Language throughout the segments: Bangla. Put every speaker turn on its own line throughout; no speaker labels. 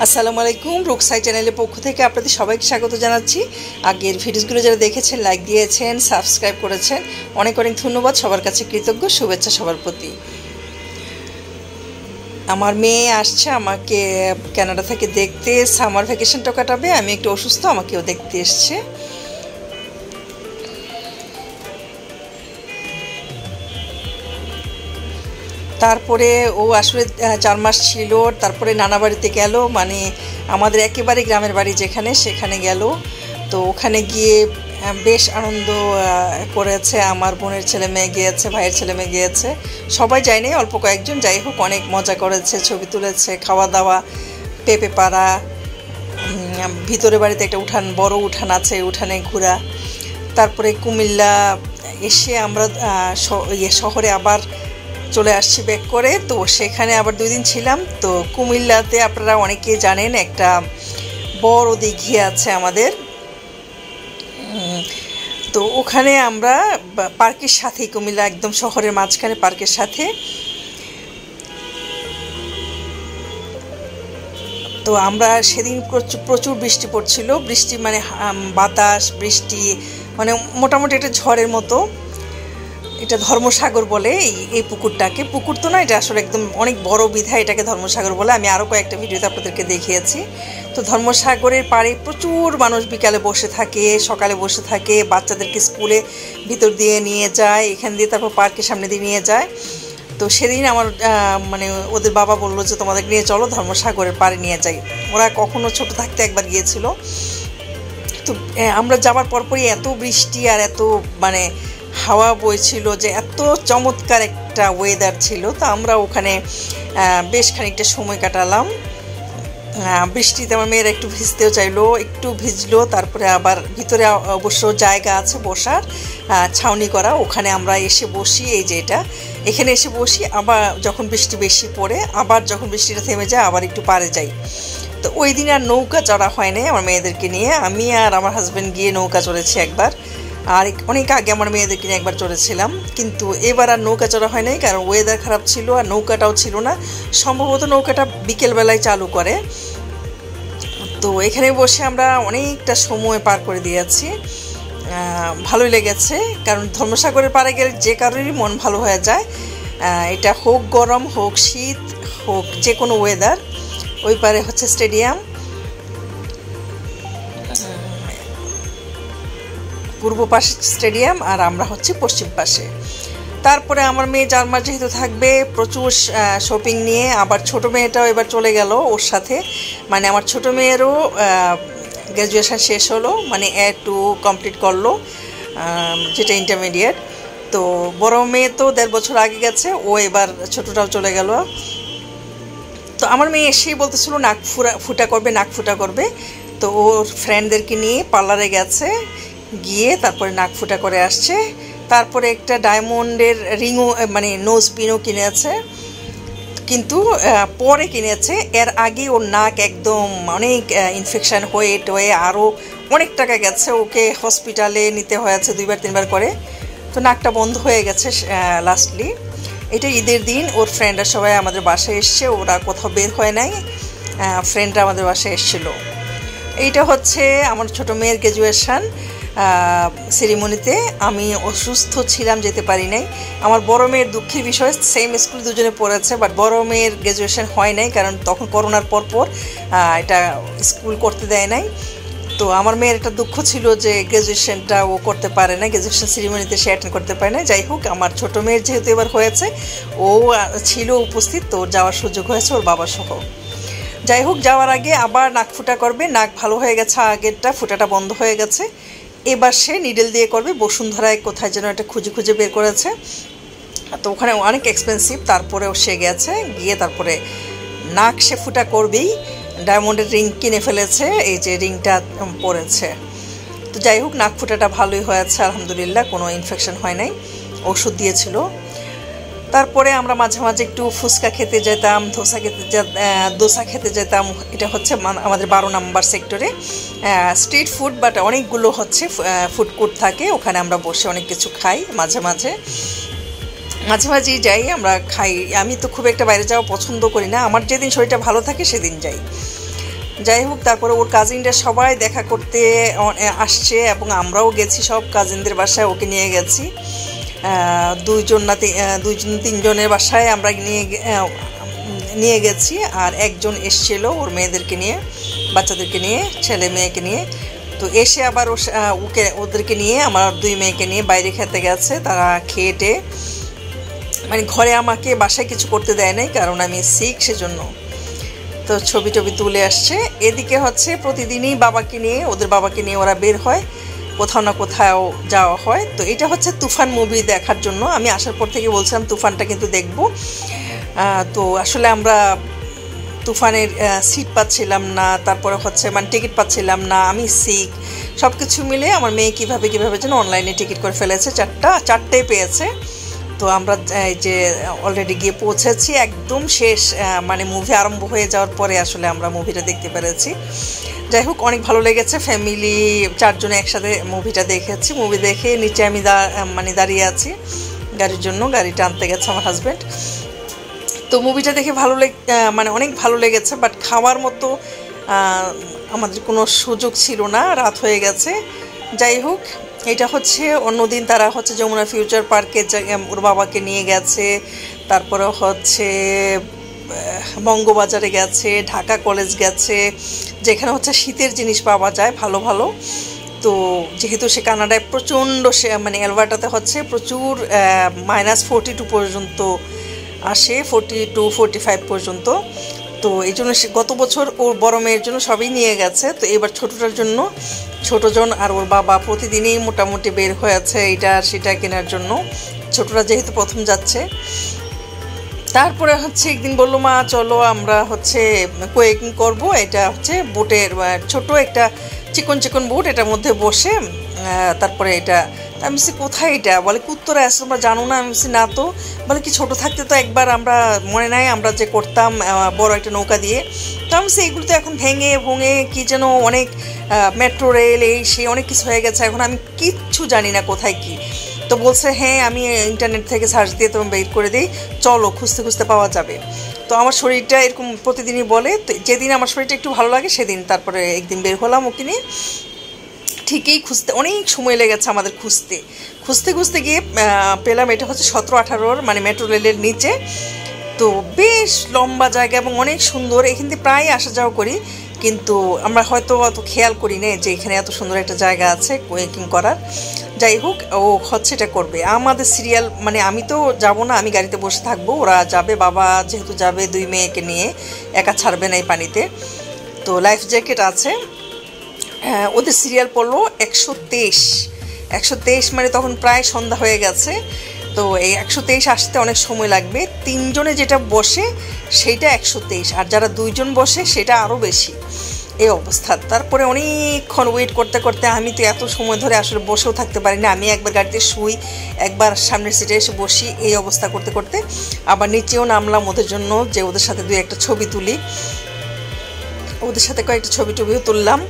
আসসালামু আলাইকুম, রুকসাই চ্যানেলের পক্ষ থেকে আপনাদের সবাইকে স্বাগত জানাচ্ছি। আগের ভিডিওসগুলো যারা দেখেছেন, লাইক দিয়েছেন, সাবস্ক্রাইব করেছেন, অনেক অনেক ধন্যবাদ। সবার কাছে কৃতজ্ঞ, শুভেচ্ছা সবার প্রতি। আমার মেয়ে আসছে আমাকে কানাডা থেকে দেখতে, সামার ভ্যাকেশনটা কাটাবে। আমি একটু অসুস্থ, আমাকেও দেখতে এসছে। তারপরে ও আসলে 4 মাস ছিল, তারপরে নানা বাড়িতে গেল, মানে আমাদের একেবারে গ্রামের বাড়ি যেখানে, সেখানে গেল। তো ওখানে গিয়ে বেশ আনন্দ করেছে। আমার বোনের ছেলে মেয়ে গিয়েছে, ভাইয়ের ছেলে মেয়ে গিয়েছে, সবাই যায়নি, অল্প কয়েকজন। যাই হোক, অনেক মজা করেছে, ছবি তুলেছে, খাওয়া দাওয়া, পেঁপে পাড়া, ভিতরে বাড়িতে একটা উঠান, বড় উঠান আছে, উঠানে ঘোরা। তারপরে কুমিল্লা এসে আমরা শহরে আবার চলে আসছি ব্যাক করে। তো সেখানে আবার 2 দিন ছিলাম। তো কুমিল্লাতে আপনারা অনেকে জানেন একটা বড় দিঘি আছে আমাদের। তো ওখানে আমরা পার্কের সাথেই, কুমিল্লা একদম শহরের মাঝখানে পার্কের সাথে। তো আমরা সেদিন প্রচুর বৃষ্টি পড়ছিল, বৃষ্টি মানে বাতাস, বৃষ্টি, মানে মোটামুটি একটা ঝড়ের মতো। এটা ধর্মসাগর বলে এই পুকুরটাকে। পুকুর তো না, এটা আসলে একদম অনেক বড় বিধায় এটাকে ধর্মসাগর বলে। আমি আরও কয়েকটা ভিডিওতে আপনাদেরকে দেখিয়েছি। তো ধর্মসাগরের পাড়ে প্রচুর মানুষ বিকালে বসে থাকে, সকালে বসে থাকে, বাচ্চাদেরকে স্কুলে ভিতর দিয়ে নিয়ে যায়, এখান দিয়ে তারপর পার্কের সামনে দিয়ে নিয়ে যায়। তো সেদিন আমার মানে ওদের বাবা বললো যে তোমাদের নিয়ে চলো ধর্মসাগরের পাড়ে নিয়ে যাই। ওরা কখনো ছোট থাকতে একবার গিয়েছিল। তো আমরা যাওয়ার পরপরই এত বৃষ্টি আর এত মানে হাওয়া বইছিল যে এত চমৎকার একটা ওয়েদার ছিল। তো আমরা ওখানে বেশ খানিকটা সময় কাটালাম। বৃষ্টিতে আমার মেয়েরা একটু ভিজতেও চাইলো, একটু ভিজলো। তারপরে আবার ভিতরে অবশ্য জায়গা আছে বসার, ছাউনি করা, ওখানে আমরা এসে বসি। এই যে এখানে এসে বসি, আবার যখন বৃষ্টি বেশি পড়ে, আবার যখন বৃষ্টিটা থেমে যায় আবার একটু পাড়ে যাই। তো ওই দিন আর নৌকা চড়া হয় নাই আমার মেয়েদেরকে নিয়ে। আমি আর আমার হাজব্যান্ড গিয়ে নৌকা চড়েছি একবার, আর অনেক আগে আমার মেয়েদেরকে নিয়ে একবার চড়েছিলাম। কিন্তু এবার আর নৌকা চড়া হয় নাই, কারণ ওয়েদার খারাপ ছিল আর নৌকাটাও ছিল না। সম্ভবত নৌকাটা বিকেলবেলায় চালু করে। তো এখানে বসে আমরা অনেকটা সময় পার করে দিয়েছি। ভালোই লেগেছে, কারণ ধর্মসাগরের পাড়ে গেলে যে কারোরই মন ভালো হয়ে যায়। এটা হোক গরম, হোক শীত, হোক যে কোনো ওয়েদার। ওই পারে হচ্ছে স্টেডিয়াম, পূর্ব পাশে স্টেডিয়াম, আর আমরা হচ্ছে পশ্চিম পাশে। তারপরে আমার মেয়ে 4 মাস যেহেতু থাকবে, প্রচুর শপিং নিয়ে। আবার ছোটো মেয়েটাও এবার চলে গেল ওর সাথে, মানে আমার ছোটো মেয়েরও গ্র্যাজুয়েশন শেষ হলো, মানে A2 কমপ্লিট করলো, যেটা ইন্টারমিডিয়েট। তো বড় মেয়ে তো 1.5 বছর আগে গেছে, ও এবার ছোটোটাও চলে গেল। তো আমার মেয়ে এসেই বলতেছিল নাক ফুটা করবে, নাক ফুটা করবে। তো ওর ফ্রেন্ডদেরকে নিয়ে পার্লারে গেছে, গিয়ে তারপরে নাক ফুটা করে আসছে। তারপরে একটা ডায়মন্ডের রিংও, মানে নোজ পিনও কিনেছে, কিন্তু পরে কিনেছে। এর আগে ওর নাক একদম অনেক ইনফেকশান হয়ে আরও অনেক টাকা গেছে, ওকে হসপিটালে নিতে হয়েছে 2-3 বার করে। তো নাকটা বন্ধ হয়ে গেছে লাস্টলি। এটা ঈদের দিন ওর ফ্রেন্ডরা সবাই আমাদের বাসায় এসছে, ওরা কোথাও বের হয় নাই, ফ্রেন্ডরা আমাদের বাসায় এসেছিলো। এইটা হচ্ছে আমার ছোটো মেয়ের গ্র্যাজুয়েশান সেরিমনিতে। আমি অসুস্থ ছিলাম, যেতে পারি নাই। আমার বড় মেয়ের দুঃখের বিষয়, সেম স্কুল দুজনে পড়েছে, বাট বড় মেয়ের গ্র্যাজুয়েশান হয় নাই, কারণ তখন করোনার পর এটা স্কুল করতে দেয় নাই। তো আমার মেয়ের একটা দুঃখ ছিল যে গ্র্যাজুয়েশনটা ও করতে পারে না, গ্র্যাজুয়েশন সেরিমনিতে সে অ্যাটেন্ড করতে পারে না। যাই হোক, আমার ছোটো মেয়ের যেহেতু এবার হয়েছে, ও ছিল উপস্থিত, তো ওর যাওয়ার সুযোগ হয়েছে ওর বাবা সহ। যাই হোক, যাওয়ার আগে আবার নাক ফুটা করবে। নাক ভালো হয়ে গেছে, আগেরটা ফুটাটা বন্ধ হয়ে গেছে, এবার সে নিডেল দিয়ে করবে। বসুন্ধরায় কোথায় যেন এটা খুঁজে বের করেছে। তো ওখানে অনেক এক্সপেন্সিভ, তারপরেও সে গেছে, গিয়ে তারপরে নাক সে ফুটা করবেই। ডায়মন্ডের রিং কিনে ফেলেছে, এই যে রিংটা পরেছে। তো যাই হোক, নাক ফুটাটা ভালোই হয়েছে আলহামদুলিল্লাহ, কোনো ইনফেকশন হয় নাই, ওষুধ দিয়েছিল। তারপরে আমরা মাঝে মাঝে একটু ফুচকা খেতে যেতাম, দোসা খেতে যেতাম। এটা হচ্ছে আমাদের 12 নম্বর সেক্টরে স্ট্রিট ফুড, বাট অনেকগুলো হচ্ছে ফুড কোর্ট থাকে, ওখানে আমরা বসে অনেক কিছু খাই। মাঝে মাঝেই যাই, আমরা খাই। আমি তো খুব একটা বাইরে যাওয়া পছন্দ করি না, আমার যেদিন শরীরটা ভালো থাকে সেদিন যাই। যাই হোক, তারপরে ওর কাজিনরা সবাই দেখা করতে আসছে এবং আমরাও গেছি সব কাজিনদের বাসায়, ওকে নিয়ে গেছি। দুইজন তিনজনের বাসায় আমরা নিয়ে গেছি, আর একজন এসছিল ওর মেয়েদেরকে নিয়ে, বাচ্চাদেরকে নিয়ে, ছেলে মেয়েকে নিয়ে। তো এসে আবার ওদেরকে নিয়ে আমার 2 মেয়েকে নিয়ে বাইরে খেতে গেছে। তারা খেয়ে মানে ঘরে আমাকে বাসায় কিছু করতে দেয় নাই, কারণ আমি সিক, সেজন্য। তো ছবি টবি তুলে আসছে। এদিকে হচ্ছে প্রতিদিনই ওদের বাবাকে নিয়ে ওরা বের হয়, কোথাও না কোথাও যাওয়া হয়। তো এটা হচ্ছে তুফান মুভি দেখার জন্য। আমি আসার পর থেকে বলছিলাম তুফানটা কিন্তু দেখব। তো আসলে আমরা তুফানের সিট পাচ্ছিলাম না, তারপরে হচ্ছে মানে টিকিট পাচ্ছিলাম না, আমি সিক, সব কিছু মিলে আমার মেয়ে কীভাবে যেন অনলাইনে টিকিট করে ফেলেছে, চারটেই পেয়েছে। তো আমরা এই যে অলরেডি গিয়ে পৌঁছেছি, একদম শেষ, মানে মুভি আরম্ভ হয়ে যাওয়ার পরে আসলে আমরা মুভিটা দেখতে পেরেছি। যাই হোক, অনেক ভালো লেগেছে। ফ্যামিলি 4 জনে একসাথে মুভিটা দেখেছি। মুভি দেখে নিচে আমি দাঁড়িয়ে আছি গাড়ির জন্য, গাড়িটা আনতে গেছে আমার হাজব্যান্ড। তো মুভিটা দেখে মানে অনেক ভালো লেগেছে, বাট খাওয়ার মতো আমাদের কোনো সুযোগ ছিল না, রাত হয়ে গেছে। যাই হোক, এটা হচ্ছে অন্যদিন তারা হচ্ছে যমুনা ফিউচার পার্কে ওর বাবাকে নিয়ে গেছে, তারপরে হচ্ছে বঙ্গবাজারে গেছে, ঢাকা কলেজ গেছে, যেখানে হচ্ছে শীতের জিনিস পাওয়া যায় ভালো ভালো। তো যেহেতু সে কানাডায় প্রচণ্ড, মানে অ্যালবার্টাতে হচ্ছে প্রচুর -42 পর্যন্ত আসে, 42-45 পর্যন্ত। তো এই জন্য সে গত বছর ওর বড় মেয়ের জন্য সবই নিয়ে গেছে। তো এবার ছোটোটার জন্য ছোটোজন আর ওর বাবা প্রতিদিনই মোটামুটি বের হয়েছে এটা সেটা কেনার জন্য, ছোটরা যেহেতু প্রথম যাচ্ছে। তারপরে হচ্ছে একদিন বললো, মা চলো আমরা হচ্ছে কোয়েকিং করব। এটা হচ্ছে বোটের ছোট একটা চিকন বোট, এটার মধ্যে বসে তারপরে এটা। আমি বলছি কোথায় এটা? বলে উত্তরে আসে, তোমরা জানো না? আমি বলছি না। তো বলে কি ছোটো থাকতে তো একবার আমরা, মনে নাই আমরা যে করতাম বড় একটা নৌকা দিয়ে। তো আমি বলছি এইগুলো তো এখন ভেঙে কি যেন অনেক মেট্রো রেল এই সেই অনেক কিছু হয়ে গেছে, এখন আমি কিচ্ছু জানি না কোথায় কি। তো বলছে হ্যাঁ আমি ইন্টারনেট থেকে সার্চ দিয়ে তোমার বের করে দিই, চলো খুঁজতে পাওয়া যাবে। তো আমার শরীরটা এরকম প্রতিদিনই বলে। তো যেদিন আমার শরীরটা একটু ভালো লাগে সেদিন তারপরে একদিন বের হলাম ওকে নিয়ে। ঠিকই অনেক সময় লেগেছে আমাদের খুঁজতে গিয়ে পেলাম এটা হচ্ছে 17-18 মানে মেট্রো রেলের নিচে। তো বেশ লম্বা জায়গা এবং অনেক সুন্দর। এখান থেকে প্রায় আসা যাওয়া করি, কিন্তু আমরা হয়তো অত খেয়াল করি না যে এখানে এত সুন্দর একটা জায়গা আছে কোয়েকিং করার। যাই হোক, ও হচ্ছে এটা করবে আমাদের সিরিয়াল, মানে আমি তো যাব না, আমি গাড়িতে বসে থাকবো, ওরা যাবে, বাবা যেহেতু যাবে 2 মেয়েকে নিয়ে, একা ছাড়বে না এই পানিতে। তো লাইফ জ্যাকেট আছে। ওদের সিরিয়াল পড়লো 123 মানে তখন প্রায় সন্ধ্যা হয়ে গেছে। তো এই 123 আসতে অনেক সময় লাগবে। 3 জনে যেটা বসে সেইটা 123, আর যারা 2 জন বসে সেটা আরও বেশি, এই অবস্থা। তারপরে অনেকক্ষণ ওয়েট করতে আমি তো এত সময় ধরে আসলে বসেও থাকতে পারি না। আমি একবার গাড়িতে শুই, একবার সামনের সিটে এসে বসি, এই অবস্থা করতে আবার নিচেও নামলাম ওদের জন্য, যে ওদের সাথে 2-1টা ছবি তুলি। ওদের সাথে কয়েকটা ছবিও তুললাম।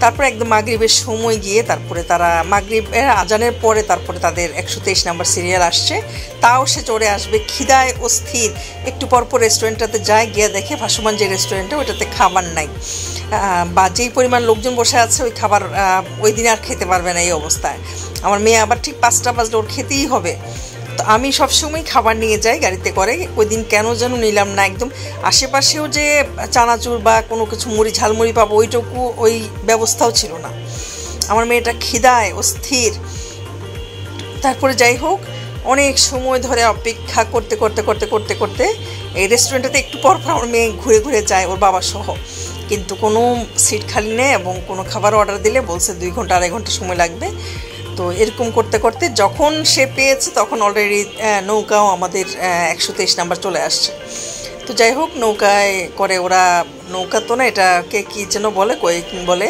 তারপরে একদম মাগরিবের সময় গিয়ে তারপরে তারা মাগরিবের আজানের পরে তারপরে তাদের 123 নাম্বার সিরিয়াল আসছে। তাও সে চড়ে আসবে, খিদায় অস্থির। একটু পরপর রেস্টুরেন্টটাতে যায়, গিয়ে দেখে ভাসমান যে রেস্টুরেন্টে, ওইটাতে খাবার নাই, বা যেই পরিমাণ লোকজন বসে আছে ওই খাবার ওই দিন আর খেতে পারবে না এই অবস্থায়। আমার মেয়ে আবার ঠিক 5টা বাজলে ওর খেতেই হবে। তো আমি সবসময় খাবার নিয়ে যাই গাড়িতে করে, ওই দিন কেন যেন নিলাম না। একদম আশেপাশেও যে চানাচুর বা কোনো কিছু ঝালমুড়ি পাবো ওইটুকু ওই ব্যবস্থাও ছিল না। আমার মেয়েটা খিদায় অস্থির। তারপরে যাই হোক, অনেক সময় ধরে অপেক্ষা করতে এই রেস্টুরেন্টটাতে একটু পর আমার মেয়ে ঘুরে যায় ওর বাবা সহ, কিন্তু কোনো সিট খালি নেই এবং কোনো খাবার অর্ডার দিলে বলছে 2 ঘন্টা 2.5 ঘন্টা সময় লাগবে। তো এরকম করতে যখন সে পেয়েছে তখন অলরেডি নৌকাও আমাদের 123 নাম্বার চলে আসছে। তো যাই হোক, নৌকায় করে ওরা, নৌকা তো না, এটাকে কী যেন বলে, কোয়েকিং বলে,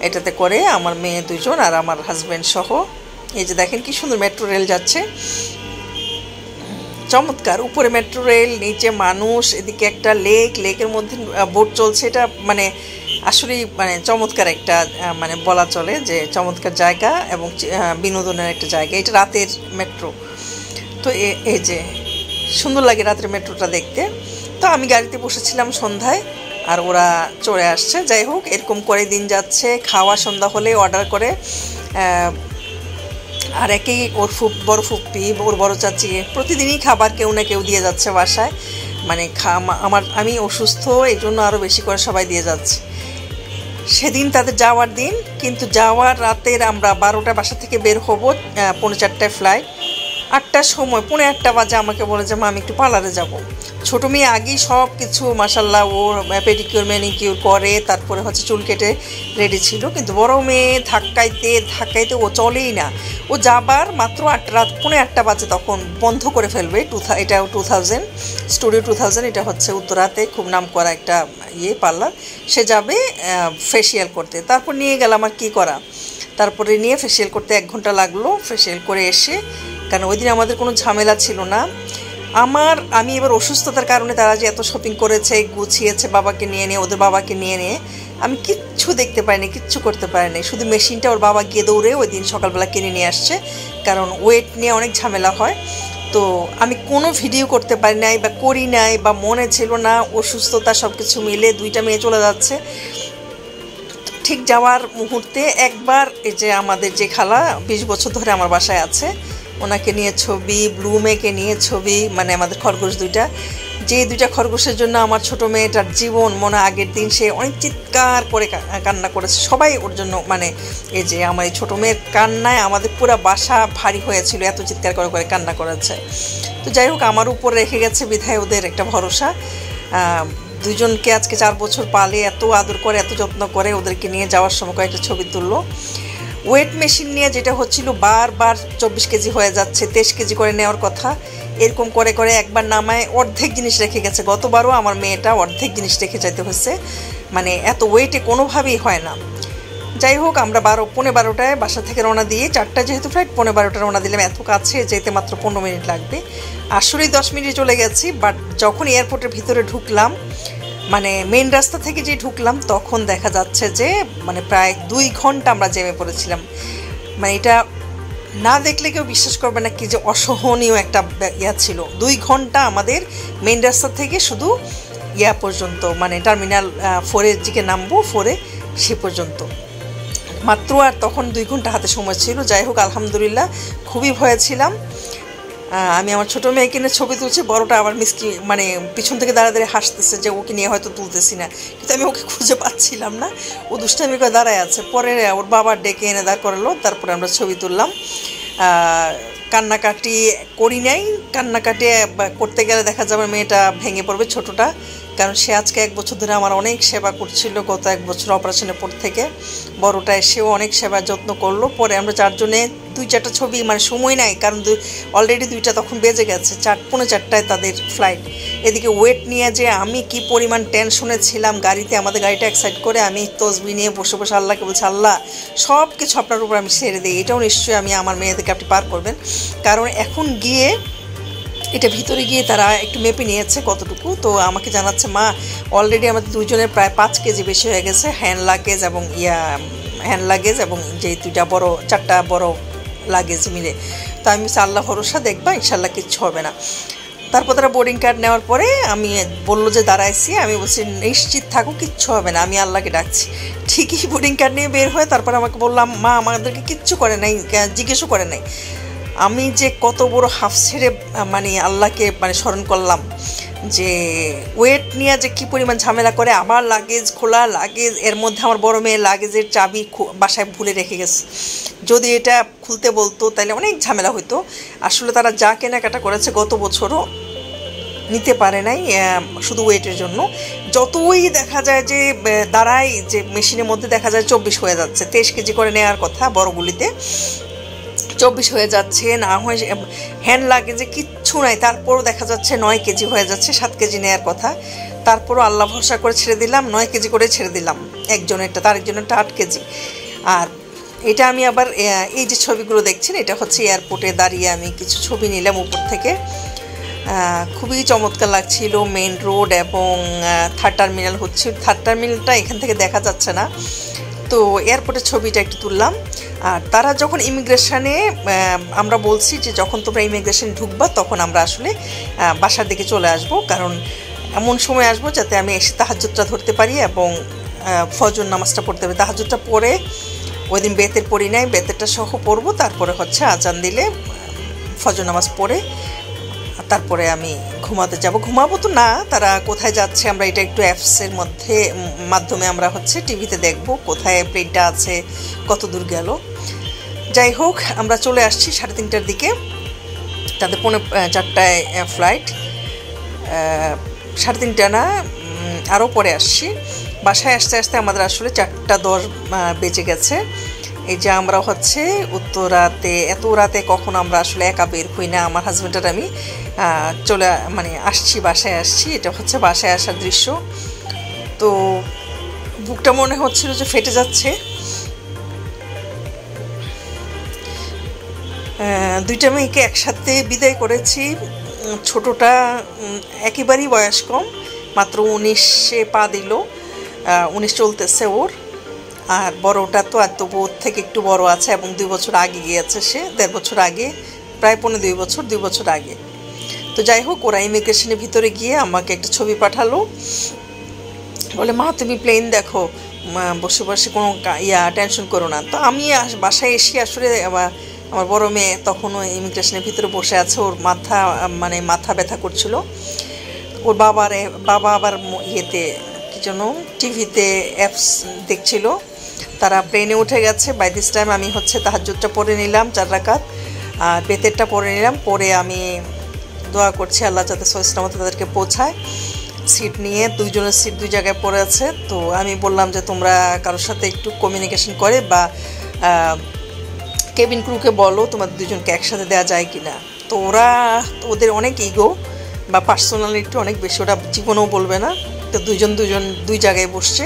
এটাতে করে আমার মেয়ে 2 জন আর আমার হাজব্যান্ড সহ। এই যে দেখেন কি সুন্দর মেট্রো রেল যাচ্ছে, চমৎকার। উপরে মেট্রো রেল, নিচে মানুষ, এদিকে একটা লেকের মধ্যে বোট চলছে। এটা মানে আসলেই মানে চমৎকার একটা, মানে বলা চলে যে চমৎকার জায়গা এবং বিনোদনের একটা জায়গা। এটা রাতের মেট্রো। তো এই যে সুন্দর লাগে রাতের মেট্রোটা দেখতে। তো আমি গাড়িতে বসেছিলাম সন্ধ্যায়, আর ওরা চলে আসছে। যাই হোক, এরকম করে দিন যাচ্ছে। খাওয়া সন্ধ্যা হলে অর্ডার করে, আর একেই ওর বড় ফুপ্পি, ওর বড় চাচি প্রতিদিনই খাবার কেউ না কেউ দিয়ে যাচ্ছে বাসায়। মানে আমি অসুস্থ, এই জন্য আরও বেশি করে সবাই দিয়ে যাচ্ছে। সেদিন তাদের যাওয়ার দিন, কিন্তু যাওয়ার রাতের আমরা 12টা বাসা থেকে বের হব, 4:45টায় ফ্লাইট। 8টার সময় 8:45 বাজে আমাকে বলে যে মা আমি একটু পার্লারে যাব। ছোটো মেয়ে আগেই সব কিছু মাশাল্লাহ ও পেডিকিউর ম্যানিকিউর করে, তারপরে হচ্ছে চুল কেটে রেডি ছিল। কিন্তু বড় মেয়ে ধাক্কাইতে ও চলেই না। ও যাবার মাত্র রাত 8:45 বাজে তখন বন্ধ করে ফেলবে। এটা 2000 স্টুডিও 2000, এটা হচ্ছে উত্তরাতে খুব নাম করা একটা পার্লার। সে যাবে ফেসিয়াল করতে। তারপর নিয়ে গেলাম, আর কী করা। তারপরে নিয়ে ফেসিয়াল করতে 1 ঘন্টা লাগলো। ফেসিয়াল করে এসে, কারণ ওই দিন আমাদের কোনো ঝামেলা ছিল না। আমি এবার অসুস্থতার কারণে তারা যে এত শপিং করেছে, গুছিয়েছে বাবাকে নিয়ে ওদের বাবাকে নিয়ে আমি কিচ্ছু দেখতে পাইনি, কিচ্ছু করতে পারিনি। শুধু মেশিনটা ওর বাবা গিয়ে দৌড়ে ওই দিন সকালবেলা কিনে নিয়ে আসছে, কারণ ওয়েট নিয়ে অনেক ঝামেলা হয়। তো আমি কোনো ভিডিও করতে পারি নাই বা করি নাই, বা মনে ছিল না। অসুস্থতা সব কিছু মিলে 2টা মেয়ে চলে যাচ্ছে। ঠিক যাওয়ার মুহূর্তে একবার এই যে আমাদের যে খালা 20 বছর ধরে আমার বাসায় আছে, ওনাকে নিয়ে ছবি, ব্লু মেয়েকে নিয়ে ছবি, মানে আমাদের খরগোশ 2টা, যে 2টা খরগোশের জন্য আমার ছোটো মেয়েটার জীবন মনে আগের দিন সে অনেক চিৎকার করে কান্না করেছে। সবাই ওর জন্য, মানে এই যে আমার এই ছোটো মেয়ের কান্নায় আমাদের পুরো বাসা ভারী হয়েছিল, এত চিৎকার করে করে কান্না করেছে। তো যাই হোক, আমার উপর রেখে গেছে বিধায় ওদের একটা ভরসা। 2জনকে আজকে 4 বছর পালে, এত আদর করে, এত যত্ন করে, ওদেরকে নিয়ে যাওয়ার সময় কয়েকটা ছবি তুললো। ওয়েট মেশিন নিয়ে যেটা হচ্ছিল, বারবার 24 কেজি হয়ে যাচ্ছে, 23 কেজি করে নেওয়ার কথা, এরকম করে করে একবার নামায় অর্ধেক জিনিস রেখে গেছে। গতবারও আমার মেয়েটা অর্ধেক জিনিস রেখে যেতে হচ্ছে, মানে এত ওয়েটে কোনোভাবেই হয় না। যাই হোক, আমরা 12:15টায় বাসা থেকে রওনা দিয়ে, 4টা যেহেতু ফ্লাইট, 12:15 রওনা দিলাম। এত কাছে যেতে মাত্র 15 মিনিট লাগবে। আসলেই 10 মিনিটে চলে গেছি। বাট যখন এয়ারপোর্টের ভিতরে ঢুকলাম, মানে মেন রাস্তা থেকে যে ঢুকলাম, তখন দেখা যাচ্ছে যে মানে প্রায় 2 ঘন্টা আমরা জেমে পড়েছিলাম। মানে এটা না দেখলে কেউ বিশ্বাস করবে না কি যে অসহনীয় একটা ছিল। 2 ঘন্টা আমাদের মেন রাস্তা থেকে শুধু পর্যন্ত, মানে টার্মিনাল 4-এর দিকে নামবো, 4-এ সে পর্যন্ত মাত্র। আর তখন 2 ঘন্টা হাতে সময় ছিল। যাই হোক, আলহামদুলিল্লাহ, খুবই ভয়ে ছিলাম। আমি আমার ছোটো মেয়েকে নিয়ে ছবি তুলছি, বড়টা আবার মানে পিছন থেকে দাঁড়িয়ে হাসতেছে যে ওকে নিয়ে হয়তো তুলতেছি না, কিন্তু আমি ওকে খুঁজে পাচ্ছিলাম না। ও দুষ্টামি করে দাঁড়ায় আছে। পরে ওর বাবা ডেকে এনে দাঁড় করালো, তারপরে আমরা ছবি তুললাম। কান্নাকাটি করি নাই। কান্নাকাটি করতে গেলে দেখা যাবে মেয়েটা ভেঙে পড়বে, ছোটোটা, কারণ সে আজকে 1 বছর ধরে আমার অনেক সেবা করছিল। গত 1 বছর অপারেশনের পর থেকে বড়টা এসেও অনেক সেবা যত্ন করলো। পরে আমরা 4জনে 2-4টা ছবি, মানে সময় নাই, কারণ অলরেডি 2টা তখন বেজে গেছে, 4:45টায় তাদের ফ্লাইট। এদিকে ওয়েট নিয়ে যে আমি কি পরিমাণ টেনশনে ছিলাম গাড়িতে, আমাদের গাড়িটা এক্সাইট করে আমি তসবি নিয়ে বসে বসে আল্লাহকে বলছি, আল্লাহ সব কিছু আপনার উপর আমি ছেড়ে দিই। এটাও নিশ্চয়ই আমার মেয়েদেরকে আপনি পার করবেন, কারণ এখন গিয়ে এটা ভিতরে গিয়ে তারা একটু মেপে নিয়েছে কতটুকু। তো আমাকে জানাচ্ছে, মা অলরেডি আমাদের 2জনের প্রায় 5 কেজি বেশি হয়ে গেছে, হ্যান্ড লাগেজ এবং যে 4টা বড় লাগেজ মিলে। তো আমি আল্লাহ ভরসা, দেখবা ইনশাল্লাহ কিচ্ছু হবে না। তারপর তারা বোর্ডিং কার্ড নেওয়ার পরে আমি বললো যে দাঁড়াইছি, আমি বলছি নিশ্চিত থাকো, কিচ্ছু হবে না, আমি আল্লাহকে ডাকছি। ঠিকই বোর্ডিং কার্ড নিয়ে বের হয়ে তারপর আমাকে বললাম, মা আমাদেরকে কিচ্ছু করে নাই, জিজ্ঞেসও করে নাই। আমি যে কত বড় হাফ ছেড়ে মানে আল্লাহকে মানে স্মরণ করলাম, যে ওয়েট নিয়ে যে কী পরিমাণ ঝামেলা করে। আমার লাগেজ খোলা, লাগেজ এর মধ্যে আমার বড় মেয়ের লাগেজের চাবি বাসায় ভুলে রেখে গেছে। যদি এটা খুলতে বলতো তাহলে অনেক ঝামেলা হতো। আসলে তারা যা কেনাকাটা করেছে গত বছরও নিতে পারে নাই, শুধু ওয়েটের জন্য। যতই দেখা যায় যে দাঁড়ায়, যে মেশিনের মধ্যে দেখা যায় 24 হয়ে যাচ্ছে। 23 কেজি করে নেওয়ার কথা বড়গুলিতে, 24 হয়ে যাচ্ছে না, হয় হ্যান্ড লাগেজে কিচ্ছু নাই, তারপরও দেখা যাচ্ছে 9 কেজি হয়ে যাচ্ছে। 7 কেজি নেওয়ার কথা, তারপরও আল্লাহ ভরসা করে ছেড়ে দিলাম, 9 কেজি করে ছেড়ে দিলাম একজনেরটা, তার একজনেরটা 8 কেজি। আর এটা আমি আবার এই যে ছবিগুলো দেখছেন, এটা হচ্ছে এয়ারপোর্টে দাঁড়িয়ে আমি কিছু ছবি নিলাম উপর থেকে। খুবই চমৎকার লাগছিল। মেন রোড এবং 3rd টার্মিনাল হচ্ছে, 3rd টার্মিনালটা এখান থেকে দেখা যাচ্ছে না। তো এয়ারপোর্টের ছবিটা একটু তুললাম। আর তারা যখন ইমিগ্রেশনে, আমরা বলছি যে যখন তোমরা ইমিগ্রেশন ঢুকবা তখন আমরা আসলে বাসার দিকে চলে আসব, কারণ এমন সময় আসবো যাতে আমি এসে তাহাজ্জুদটা ধরতে পারি এবং ফজর নামাজটা পড়তে পারি। তাহাজ্জুদটা পড়ে ওই দিন বেতের পড়ি নাই, বেতেরটা সহ পড়বো, তারপরে হচ্ছে আজান দিলে ফজর নামাজ পড়ে তারপরে আমি ঘুমাতে যাব। ঘুমাবো তো না, তারা কোথায় যাচ্ছে আমরা এটা একটু অ্যাপসের মাধ্যমে আমরা হচ্ছে টিভিতে দেখব কোথায় প্লেনটা আছে, কত দূর গেল। যাই হোক, আমরা চলে আসছি 3:30টার দিকে, তাদের 4:45টায় ফ্লাইট। 3:30টা না, আরও পরে আসছি। বাসায় আসতে আসতে আমাদের আসলে 4:10 বেজে গেছে। এই যে আমরা হচ্ছে এত রাতে কখন আমরা আসলে একা বের হই না, আমার হাজব্যান্ড আর আমি আসছি, বাসায় আসছি। এটা হচ্ছে বাসায় আসার দৃশ্য। তো বুকটা মনে হচ্ছিল যে ফেটে যাচ্ছে। 2টা মেয়েকে একসাথে বিদায় করেছি। ছোটটা একেবারেই বয়স কম, মাত্র 19-এ পা দিল, 19 চলতেছে ওর। আর বড়টা তো আর তবু ওর থেকে একটু বড় আছে এবং 2 বছর আগে গিয়েছে, সে 1.5 বছর আগে, প্রায় 2 বছর আগে। তো যাই হোক, ওরা ইমিগ্রেশনের ভিতরে গিয়ে আমাকে একটা ছবি পাঠালো, বলে মা তুমি প্লেন দেখো, বসে বসে কোনো টেনশন করো না। তো আমি বাসায় এসে আসলে আমার বড় মেয়ে তখনও ইমিগ্রেশনের ভিতরে বসে আছে, ওর মাথা ব্যথা করছিল। ওর বাবা আবার ইয়েতে কি যেন টিভিতে অ্যাপস দেখছিল। তারা প্লেনে উঠে গেছে। বাই দিস টাইম আমি হচ্ছে তাহাজ্জুদটা পড়ে নিলাম 4 রাকাত, আর বেতেরটা পড়ে নিলাম। পরে আমি দোয়া করছি আল্লাহ যাতে সহিষ্ণুমতে তাদেরকে পৌঁছায়। সিট নিয়ে 2 জনের সিট 2 জায়গায় পড়ে আছে। তো আমি বললাম যে তোমরা কারোর সাথে একটু কমিউনিকেশন করে বা কেবিন ক্রুকে বলো তোমাদের 2 জনকে একসাথে দেওয়া যায় কি না। তো ওদের অনেক ইগো বা পার্সোনালিটি অনেক বেশি, ওরা জীবনেও বলবে না। তো 2 জায়গায় বসছে।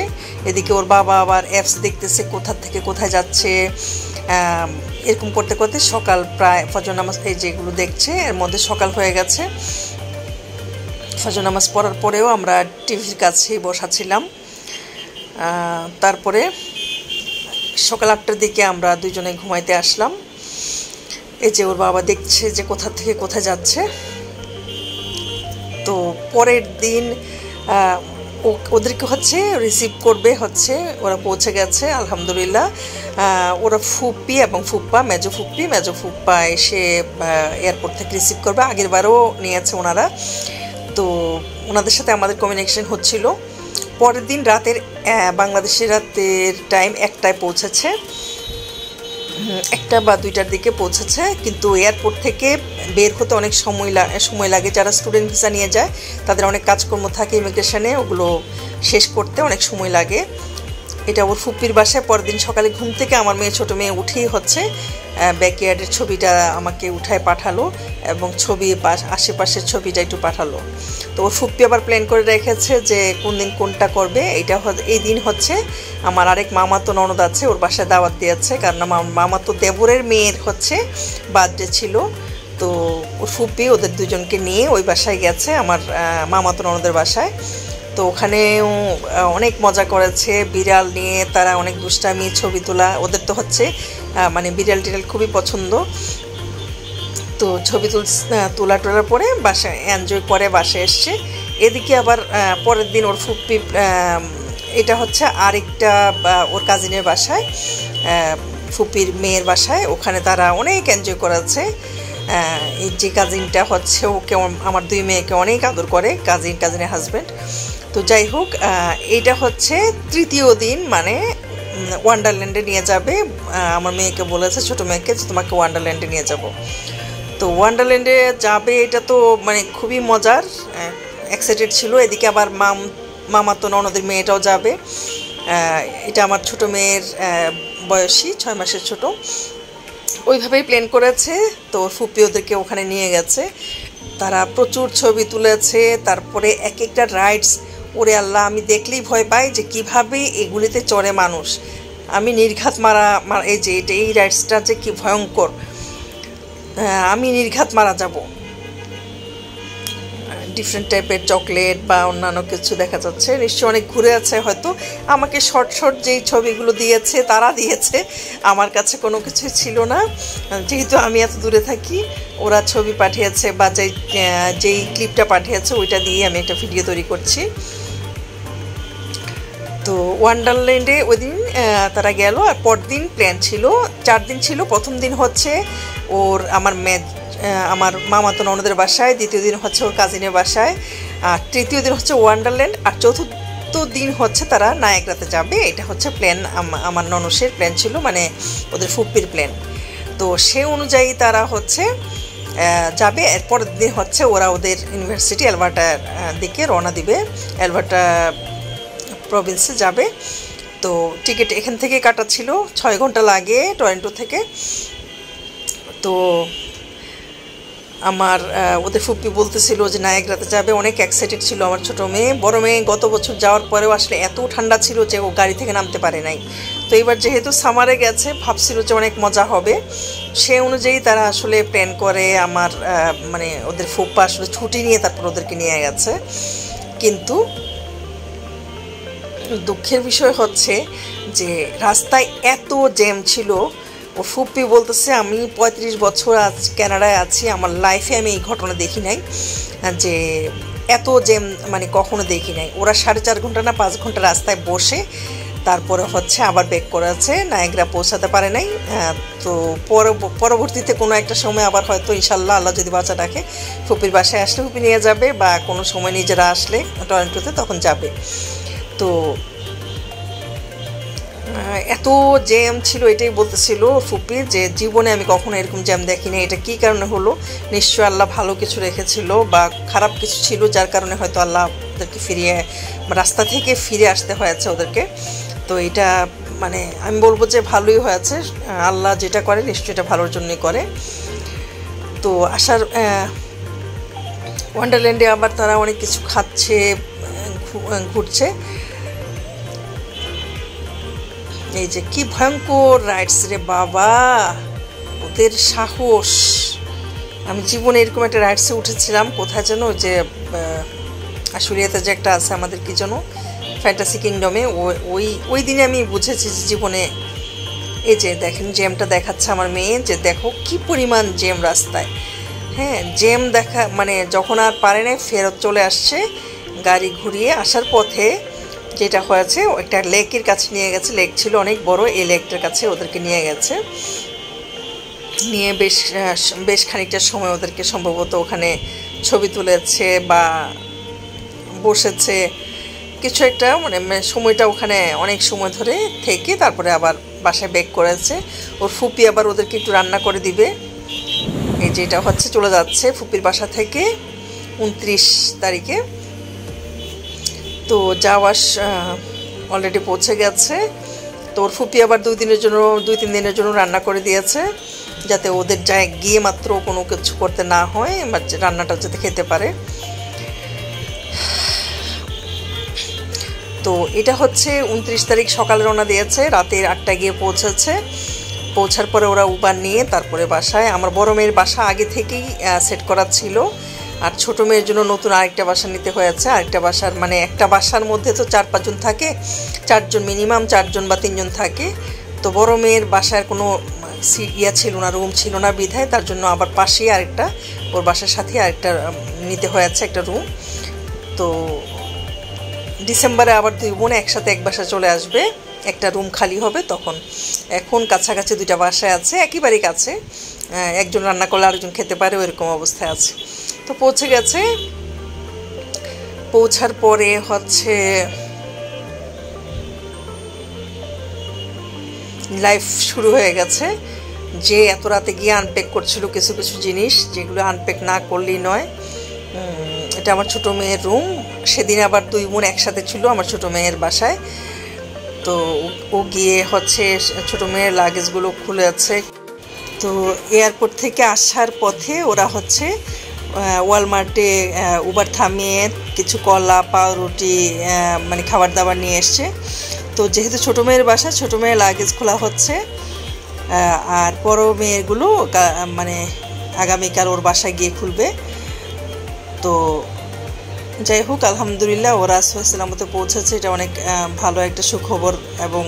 এদিকে ওর বাবা আবার অ্যাপস দেখতেছে কোথা থেকে কোথায় যাচ্ছে। এরকম করতে করতে সকাল প্রায় ফজর নামাজ এই যেগুলো দেখছে এর মধ্যে সকাল হয়ে গেছে। ফজর নামাজ পড়ার পরেও আমরা টিভির কাছেই বসা ছিলাম। তারপরে সকাল 8টার দিকে আমরা 2 জনে ঘুমাইতে আসলাম। এই যে ওর বাবা দেখছে যে কোথা থেকে কোথায় যাচ্ছে। তো পরের দিন ওদেরকে হচ্ছে রিসিভ করবে, হচ্ছে ওরা পৌঁছে গেছে আলহামদুলিল্লাহ। ওরা ফুপ্পি এবং মেজো ফুপ্পা এসে এয়ারপোর্ট থেকে রিসিভ করবে। আগের বারও নিয়েছে ওনারা। তো ওনাদের সাথে আমাদের কমিউনিকেশন হচ্ছিল। পরের দিন বাংলাদেশের রাতের টাইম 1টায় পৌঁছেছে, 1টা বা 2টার দিকে পৌঁছেছে। কিন্তু এয়ারপোর্ট থেকে বের হতে অনেক সময় লাগে। যারা স্টুডেন্ট ভিসা নিয়ে যায় তাদের অনেক কাজকর্ম থাকে ইমিগ্রেশনে, ওগুলো শেষ করতে অনেক সময় লাগে। এটা ওর ফুপ্পির বাসায়। পরের দিন সকালে ঘুম থেকে আমার ছোটো মেয়ে উঠেই হচ্ছে ব্যাকইয়ার্ডের ছবিটা আমাকে উঠায় পাঠালো এবং আশেপাশের ছবিটা একটু পাঠালো। তো ওর ফুপ্পি আবার প্ল্যান করে রেখেছে যে কোন দিন কোনটা করবে। এই দিন হচ্ছে আমার আরেক মামাতো ননদ আছে, ওর বাসায় দাওয়াত দিয়েছে, কারণ আমার মামাতো দেবরের মেয়ের হচ্ছে বার্থডে ছিল। তো ওর ফুপ্পি ওদের 2 জনকে নিয়ে ওই বাসায় গেছে, আমার মামাতো ননদের বাসায়। তো ওখানেও অনেক মজা করেছে, বিড়াল নিয়ে তারা অনেক দুষ্টামি, ছবি তোলা। ওদের তো হচ্ছে বিড়াল টিড়াল খুবই পছন্দ। তো ছবি তোলার পরে বাসায় এনজয় করে বাসায় এসছে। এদিকে আবার পরের দিন ওর ফুপ্পি, এটা হচ্ছে আরেকটা ওর কাজিনের বাসায়, ফুপির মেয়ের বাসায়, ওখানে তারা অনেক এনজয় করেছে। এই যে কাজিনটা হচ্ছে ওকে, আমার 2 মেয়েকে অনেক আদর করে, কাজিনের হাজব্যান্ড। তো যাই হোক, এইটা হচ্ছে 3য় দিন, ওয়ান্ডারল্যান্ডে নিয়ে যাবে। আমার মেয়েকে বলেছে, ছোটো মেয়েকে, যে তোমাকে ওয়ান্ডারল্যান্ডে নিয়ে যাব। তো ওয়ান্ডারল্যান্ডে যাবে, এটা তো খুবই মজার, এক্সাইটেড ছিল। এদিকে আবার মামাতো ননদের মেয়েটাও যাবে। এটা আমার ছোটো মেয়ের বয়সী, 6 মাসের ছোট। ওইভাবেই প্ল্যান করেছে। তো ফুপি ওদেরকে ওখানে নিয়ে গেছে, তারা প্রচুর ছবি তুলেছে। তারপরে এক একটা রাইডস, ওরে আল্লাহ, আমি দেখলেই ভয় পাই যে কিভাবে এগুলিতে চড়ে মানুষ। আমি নির্ঘাত এই রাইডসটা যে কি ভয়ঙ্কর, আমি নির্ঘাত মারা যাব। ডিফারেন্ট টাইপের চকলেট বা অন্যান্য কিছু দেখা যাচ্ছে, নিশ্চয়ই অনেক ঘুরে আছে। হয়তো আমাকে শর্ট যেই ছবিগুলো দিয়েছে তারা দিয়েছে, আমার কাছে কোনো কিছু ছিল না, যেহেতু আমি এত দূরে থাকি। ওরা ছবি পাঠিয়েছে বা যেই ক্লিপটা পাঠিয়েছে ওইটা দিয়ে আমি একটা ভিডিও তৈরি করছি। তো ওয়ান্ডারল্যান্ডে ওই দিন তারা গেল, আর পরদিন প্ল্যান ছিল 4 দিন ছিল। প্রথম দিন হচ্ছে আমার মামাতো ননদের বাসায়, দ্বিতীয় দিন হচ্ছে ওর কাজিনের বাসায়, আর তৃতীয় দিন হচ্ছে ওয়ান্ডারল্যান্ড, আর চতুর্থ দিন হচ্ছে তারা নায়াগ্রাতে যাবে। এটা হচ্ছে প্ল্যান, আমার ননসের প্ল্যান ছিল, মানে ওদের ফুপ্পির প্ল্যান। তো সে অনুযায়ী তারা হচ্ছে যাবে। এরপরের দিন হচ্ছে ওরা ওদের ইউনিভার্সিটি অ্যালবার্টার দিকে রওনা দিবে, অ্যালবার্টা প্রভিন্সে যাবে। তো টিকিট এখান থেকে কাটা ছিল, 6 ঘন্টা লাগে টরন্টো থেকে। তো আমার ওদের ফুপ্পি বলতেছিল যে নায়াগ্রাতে যাবে, অনেক এক্সাইটেড ছিল আমার ছোটো মেয়ে। বড় মেয়ে গত বছর যাওয়ার পরেও আসলে এত ঠান্ডা ছিল যে ও গাড়ি থেকে নামতে পারে নাই। তো এবার যেহেতু সামারে গেছে, ভাবছিল যে অনেক মজা হবে। সে অনুযায়ী তারা আসলে প্ল্যান করে। আমার মানে ওদের ফুপ্পা আসলে ছুটি নিয়ে তারপর ওদেরকে নিয়ে গেছে। কিন্তু দুঃখের বিষয় হচ্ছে যে রাস্তায় এত জ্যাম ছিল। ও ফুপ্পি বলতেছে, আমি 35 বছর আজ কানাডায় আছি, আমার লাইফে আমি এই ঘটনা দেখি নাই যে এত জ্যাম, মানে কখনো দেখি নাই। ওরা 4.5 ঘন্টা না 5 ঘন্টা রাস্তায় বসে তারপরে হচ্ছে আবার ব্যাক করেছে, নায়াগ্রা পৌঁছাতে পারে নাই। তো পরবর্তীতে কোনো একটা সময় আবার হয়তো ইনশাল্লাহ আল্লাহ যদি বাঁচা রাখে ফুপির বাসায় আসলে ফুপি নিয়ে যাবে, বা কোনো সময় নিজেরা আসলে টরন্টোতে তখন যাবে। তো এত জ্যাম ছিল, এটাই বলতেছিল ফুপি যে জীবনে আমি কখনো এরকম জ্যাম দেখিনি। এটা কী কারণে হলো, নিশ্চয় আল্লাহ ভালো কিছু রেখেছিল বা খারাপ কিছু ছিল, যার কারণে হয়তো আল্লাহ ওদেরকে রাস্তা থেকে ফিরে আসতে হয়েছে ওদেরকে। তো এটা মানে আমি বলবো যে ভালোই হয়েছে, আল্লাহ যেটা করে নিশ্চয়ই এটা ভালোর জন্যই করে। তো আসার ওয়ান্ডারল্যান্ডে আবার তারা অনেক কিছু খাচ্ছে, ঘুরছে। এই যে কি ভয়ঙ্কর রাইডস রে বাবা, ওদের সাহস! আমি জীবনে এরকম একটা রাইডসে উঠেছিলাম, কোথায় যেন, যে আশুলিয়াতে যে একটা আছে আমাদের কি যেন ফ্যান্টাসি কিংডমে। ওই দিনে আমি বুঝেছি যে জীবনে। এই যে দেখেন জ্যামটা দেখাচ্ছে আমার মেয়ে, যে দেখো কি পরিমাণ জ্যাম রাস্তায়। হ্যাঁ, জ্যাম দেখা মানে যখন আর পারে না ফেরত চলে আসছে গাড়ি ঘুরিয়ে। আসার পথে যেটা হয়েছে, একটা লেকের কাছে নিয়ে গেছে, লেক ছিল অনেক বড়, এই লেকটার কাছে ওদেরকে নিয়ে গেছে। নিয়ে বেশ খানিকটা সময় ওদেরকে সম্ভবত ওখানে ছবি তুলেছে বা বসেছে কিছু একটা, মানে সময়টা ওখানে অনেক সময় ধরে থেকে তারপরে আবার বাসায় ব্যাক করেছে। ওর ফুপি আবার ওদেরকে একটু রান্না করে দিবে। এই যেটা হচ্ছে চলে যাচ্ছে ফুপির বাসা থেকে 29 তারিখে। তো যাওয়ার অলরেডি পৌঁছে গেছে। তো ওর ফুপি আবার 2-3 দিনের জন্য রান্না করে দিয়েছে, যাতে ওদের যায় গিয়ে মাত্র কোনো কিছু করতে না হয়, রান্নাটা যাতে খেতে পারে। তো এটা হচ্ছে 29 তারিখ সকালে রওনা দিয়েছে, রাতের 8টায় গিয়ে পৌঁছেছে। পৌঁছার পরে ওরা উবার নিয়ে তারপরে বাসায়। আমার বড় মেয়ের বাসা আগে থেকেই সেট করা ছিল, আর ছোটো মেয়ের জন্য নতুন আরেকটা বাসা নিতে হয়েছে। আরেকটা বাসার মানে একটা বাসার মধ্যে তো 4-5 জন থাকে, 4 জন মিনিমাম, 4 জন বা 3 জন থাকে। তো বড় মেয়ের বাসায় কোনো ছিল না, রুম ছিল না বিধায় তার জন্য আবার পাশেই আরেকটা, ওর বাসার সাথে আরেকটা নিতে হয়েছে একটা রুম। তো ডিসেম্বরে আবার 2 বোন একসাথে এক বাসায় চলে আসবে, একটা রুম খালি হবে তখন। এখন কাছাকাছি 2টা বাসায় আছে, একেবারেই কাছে, একজন রান্না করলে আরেকজন খেতে পারে, ওইরকম অবস্থায় আছে। তো পৌঁছে গেছে। পৌঁছার পরে হচ্ছে লাইফ শুরু হয়ে গেছে। যে এত রাতে গিয়ে আনপ্যাক করছিল কিছু কিছু জিনিস, যেগুলো আনপ্যাক না করলেই নয়। এটা আমার ছোটো মেয়ের রুম। সেদিন আবার 2 বোন একসাথে ছিল আমার ছোটো মেয়ের বাসায়। তো ও গিয়ে হচ্ছে ছোটো মেয়ের লাগেজগুলো খুলেছে। তো এয়ারপোর্ট থেকে আসার পথে ওরা হচ্ছে ওয়ালমার্টে উবার থামিয়ে কিছু কলা, পাউরুটি, মানে খাবার দাবার নিয়ে এসছে। তো যেহেতু ছোটো মেয়ের বাসা, ছোটো মেয়ের লাগেজ খোলা হচ্ছে, আর বড় মেয়েরগুলো মানে আগামীকাল ওর বাসায় গিয়ে খুলবে। তো যাই হোক, আলহামদুলিল্লাহ ওরা সহিসালামতে পৌঁছেছে, এটা অনেক ভালো একটা সুখবর এবং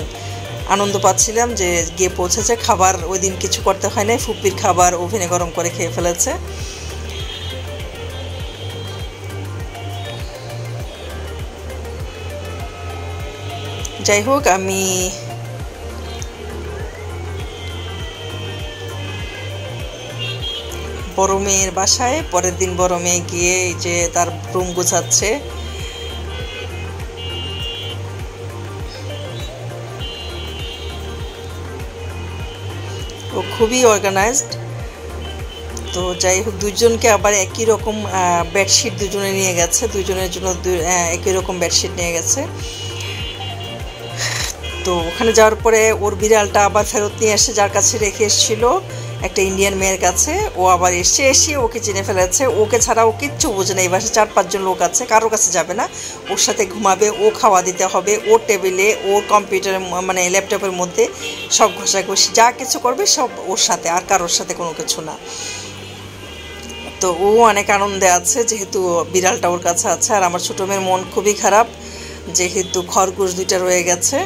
আনন্দ পাচ্ছিলাম যে গিয়ে পৌঁছেছে। খাবার ওই দিন কিছু করতে হয় নাই, ফুপির খাবার ওভেনে গরম করে খেয়ে ফেলেছে। যাই হোক, আমি বড় মেয়ের বাসায় পরের দিন বড় মেয়ে গিয়ে এই যে তার রুম গোছাচ্ছে। ও খুবই অর্গানাইজড। তো যাই হোক, দুজনকে আবার একই রকম বেডশিট দুজনে নিয়ে গেছে, দুজনের জন্য একই রকম বেডশিট নিয়ে গেছে। তো ওখানে যাওয়ার পরে ওর বিড়ালটা আবার ফেরত নিয়ে এসে যার কাছে রেখে এসেছিল, একটা ইন্ডিয়ান মেয়ের কাছে, ও আবার এসে ওকে চিনে ফেলেছে। ওকে ছাড়া ও কিচ্ছু বোঝে না। এই বাসায় 4-5 জন লোক আছে, কারোর কাছে যাবে না, ওর সাথে ঘুমাবে, ও খাওয়া দিতে হবে, ওর টেবিলে, ওর কম্পিউটারের মানে ল্যাপটপের মধ্যে সব ঘষাঘষি যা কিছু করবে সব ওর সাথে, আর কারোর সাথে কোনো কিছু না। তো ও অনেক আনন্দে আছে যেহেতু বিড়ালটা ওর কাছে আছে। আর আমার ছোটো মেয়ের মন খুবই খারাপ যেহেতু খরগোশ 2টা রয়ে গেছে।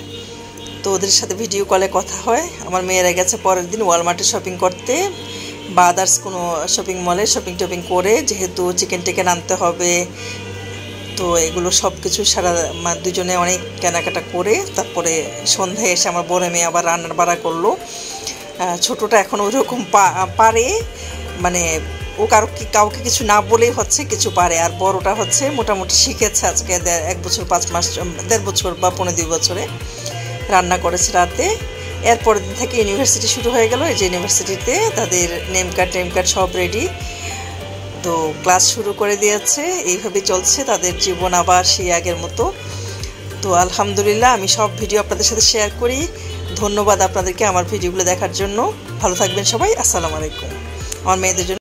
তো ওদের সাথে ভিডিও কলে কথা হয়। আমার মেয়েরা গেছে পরের দিন ওয়ালমার্টে শপিং করতে বা আদার্স কোনো শপিং মলে শপিং করে, যেহেতু চিকেন টিকেন আনতে হবে। তো এগুলো সব কিছু সারা দুজনে অনেক কেনাকাটা করে তারপরে সন্ধ্যায় এসে আমার বড় মেয়ে আবার রান্নার বাড়া করলো। ছোটোটা এখন ওইরকম পারে, মানে ও কাউকে কিছু না বলেই হচ্ছে কিছু পারে। আর বড়টা হচ্ছে মোটামুটি শিখেছে আজকে 1 বছর 5 মাস, 1.5 বছর বা 1.25 বছরে রান্না করেছে রাতে। এরপরের দিন থেকে ইউনিভার্সিটি শুরু হয়ে গেল। এই যে ইউনিভার্সিটিতে তাদের নেম কার্ড সব রেডি, তো ক্লাস শুরু করে দিয়েছে। এইভাবে চলছে তাদের জীবন আবার সেই আগের মতো। তো আলহামদুলিল্লাহ, আমি সব ভিডিও আপনাদের সাথে শেয়ার করি। ধন্যবাদ আপনাদেরকে আমার ভিডিওগুলো দেখার জন্য। ভালো থাকবেন সবাই। আসসালামু আলাইকুম। আমার মেয়েদের জন্য